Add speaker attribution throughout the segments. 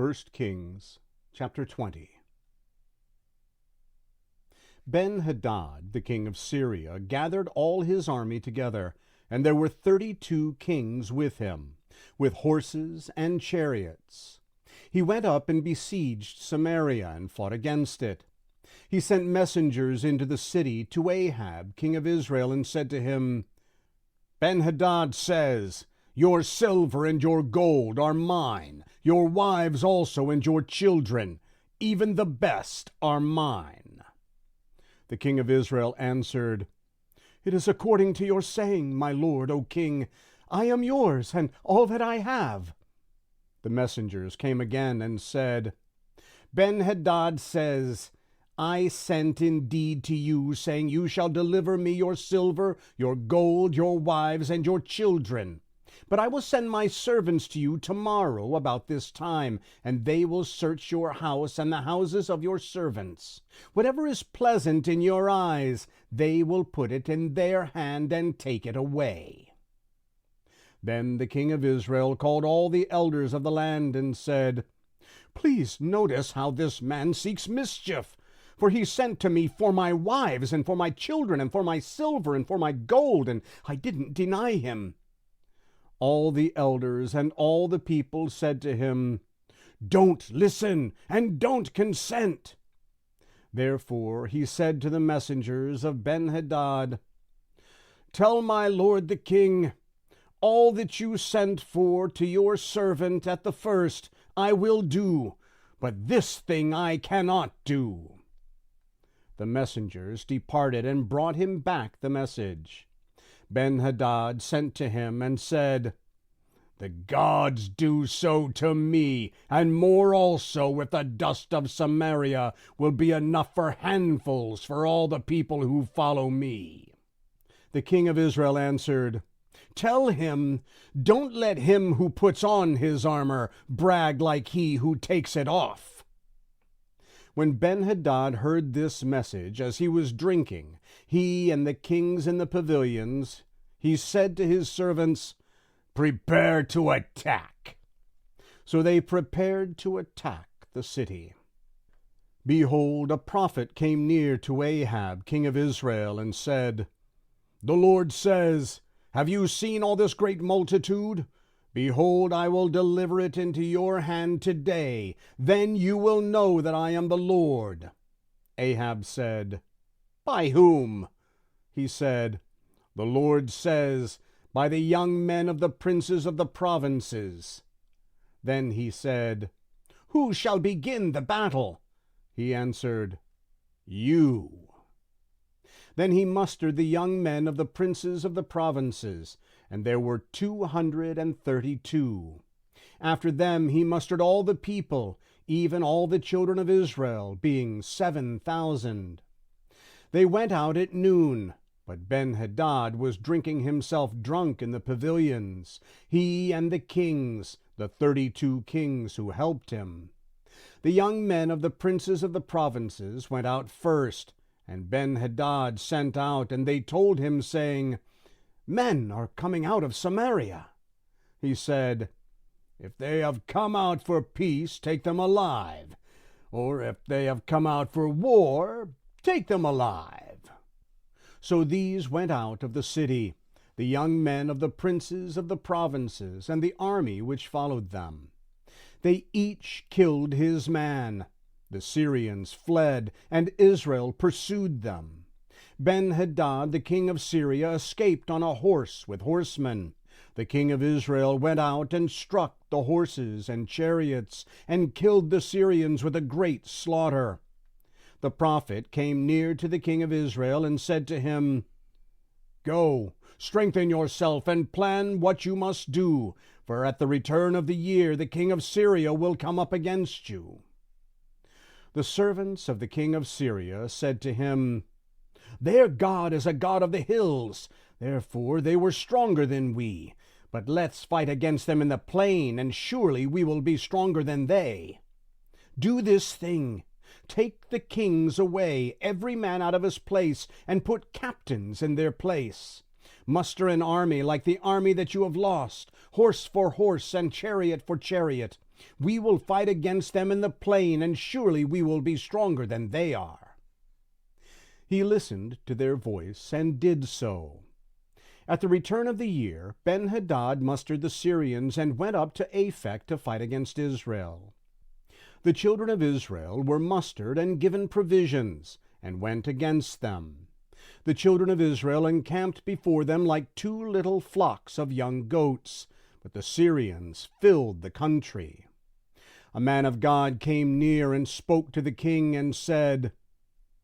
Speaker 1: 1 Kings chapter 20. Ben Hadad, the king of Syria, gathered all his army together, and there were 32 kings with him, with horses and chariots. He went up and besieged Samaria and fought against it. He sent messengers into the city to Ahab, king of Israel, and said to him, Ben Hadad says, "Your silver and your gold are mine, your wives also and your children, even the best are mine." The king of Israel answered, "It is according to your saying, my lord, O king. I am yours, and all that I have." The messengers came again and said, Ben Hadad says, "I sent indeed to you, saying, you shall deliver me your silver, your gold, your wives, and your children. But I will send my servants to you tomorrow about this time, and they will search your house and the houses of your servants. Whatever is pleasant in your eyes, they will put it in their hand and take it away." Then the king of Israel called all the elders of the land and said, "Please notice how this man seeks mischief. For he sent to me for my wives and for my children and for my silver and for my gold, and I didn't deny him." All the elders and all the people said to him, "Don't listen and don't consent." Therefore he said to the messengers of Ben-Hadad, "Tell my lord the king, all that you sent for to your servant at the first I will do, but this thing I cannot do." The messengers departed and brought him back the message. Ben-Hadad sent to him and said, "The gods do so to me, and more also, if the dust of Samaria will be enough for handfuls for all the people who follow me." The king of Israel answered, "Tell him, don't let him who puts on his armor brag like he who takes it off." When Ben-Hadad heard this message as he was drinking, he and the kings in the pavilions, he said to his servants, "Prepare to attack." So they prepared to attack the city. Behold, a prophet came near to Ahab, king of Israel, and said, "The Lord says, have you seen all this great multitude? Behold, I will deliver it into your hand today. Then you will know that I am the Lord." Ahab said, "By whom?" He said, "The Lord says, by the young men of the princes of the provinces." Then he said, "Who shall begin the battle?" He answered, "You." Then he mustered the young men of the princes of the provinces, and there were 232. After them he mustered all the people, even all the children of Israel, being 7,000. They went out at noon, but Ben-Hadad was drinking himself drunk in the pavilions, he and the kings, the 32 kings who helped him. The young men of the princes of the provinces went out first, and Ben-Hadad sent out, and they told him, saying, "Men are coming out of Samaria." He said, "If they have come out for peace, take them alive. Or if they have come out for war, take them alive." So these went out of the city, the young men of the princes of the provinces, and the army which followed them. They each killed his man. The Syrians fled, and Israel pursued them. Ben-Hadad, the king of Syria, escaped on a horse with horsemen. The king of Israel went out and struck the horses and chariots, and killed the Syrians with a great slaughter. The prophet came near to the king of Israel and said to him, "Go, strengthen yourself and plan what you must do, for at the return of the year the king of Syria will come up against you." The servants of the king of Syria said to him, "Their God is a God of the hills, therefore they were stronger than we. But let's fight against them in the plain, and surely we will be stronger than they. Do this thing. Take the kings away, every man out of his place, and put captains in their place. Muster an army like the army that you have lost, horse for horse, and chariot for chariot. We will fight against them in the plain, and surely we will be stronger than they are." He listened to their voice, and did so. At the return of the year, Ben Hadad mustered the Syrians, and went up to Aphek to fight against Israel. The children of Israel were mustered and given provisions, and went against them. The children of Israel encamped before them like two little flocks of young goats, but the Syrians filled the country. A man of God came near and spoke to the king and said,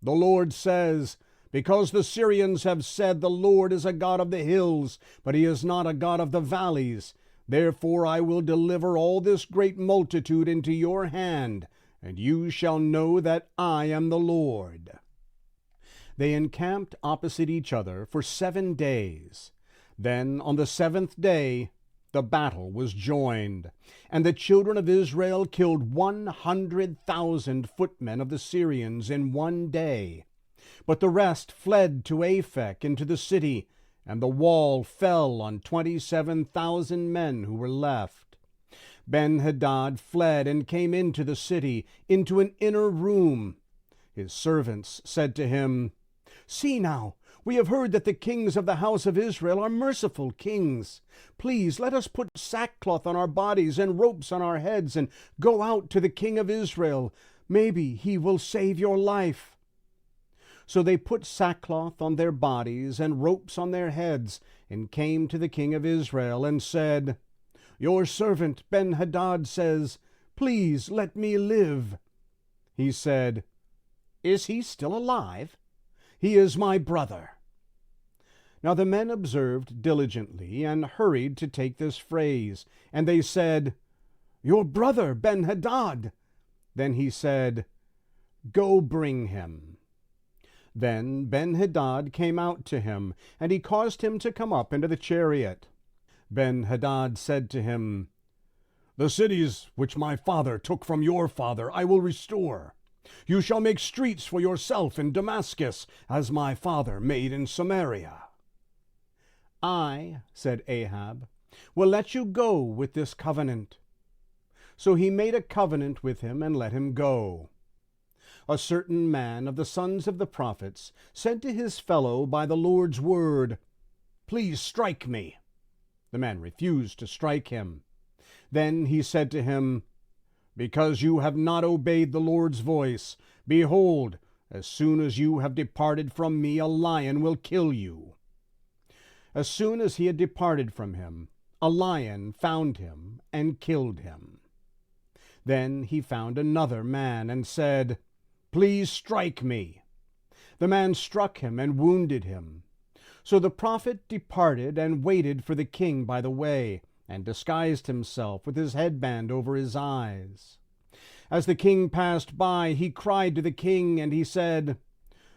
Speaker 1: "The Lord says, because the Syrians have said, 'The Lord is a God of the hills, but he is not a God of the valleys,' therefore I will deliver all this great multitude into your hand, and you shall know that I am the Lord." They encamped opposite each other for 7 days. Then on the 7th day the battle was joined, and the children of Israel killed 100,000 footmen of the Syrians in 1 day. But the rest fled to Aphek into the city, and the wall fell on 27,000 men who were left. Ben Hadad fled and came into the city, into an inner room. His servants said to him, "See now, we have heard that the kings of the house of Israel are merciful kings. Please let us put sackcloth on our bodies and ropes on our heads, and go out to the king of Israel. Maybe he will save your life." So they put sackcloth on their bodies and ropes on their heads, and came to the king of Israel, and said, "Your servant Ben Hadad says, 'Please let me live.'" He said, "Is he still alive? He is my brother." Now the men observed diligently, and hurried to take this phrase. And they said, "Your brother Ben Hadad." Then he said, "Go bring him." Then Ben Hadad came out to him, and he caused him to come up into the chariot. Ben Hadad said to him, "The cities which my father took from your father I will restore. You shall make streets for yourself in Damascus, as my father made in Samaria." "I," said Ahab, "will let you go with this covenant." So he made a covenant with him, and let him go. A certain man of the sons of the prophets said to his fellow by the Lord's word, "Please strike me." The man refused to strike him. Then he said to him, "Because you have not obeyed the Lord's voice, behold, as soon as you have departed from me, a lion will kill you." As soon as he had departed from him, a lion found him and killed him. Then he found another man and said, "Please strike me." The man struck him and wounded him. So the prophet departed and waited for the king by the way, and disguised himself with his headband over his eyes. As the king passed by, he cried to the king, and he said,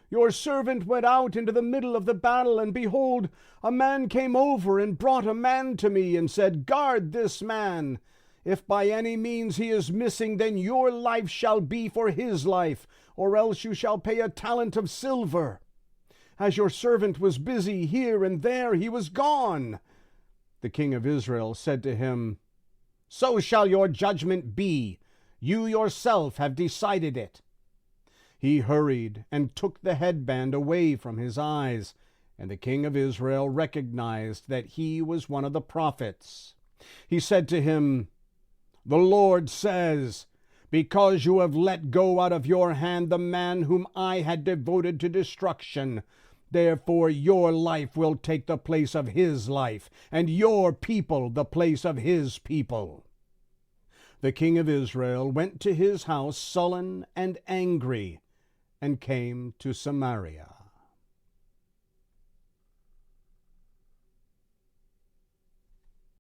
Speaker 1: "Your servant went out into the middle of the battle, and behold, a man came over and brought a man to me, and said, 'Guard this man. If by any means he is missing, then your life shall be for his life, or else you shall pay a talent of silver.' As your servant was busy here and there, he was gone." The king of Israel said to him, "So shall your judgment be. You yourself have decided it." He hurried and took the headband away from his eyes, and the king of Israel recognized that he was one of the prophets. He said to him, "The Lord says, because you have let go out of your hand the man whom I had devoted to destruction, therefore your life will take the place of his life, and your people the place of his people." The king of Israel went to his house sullen and angry, and came to Samaria.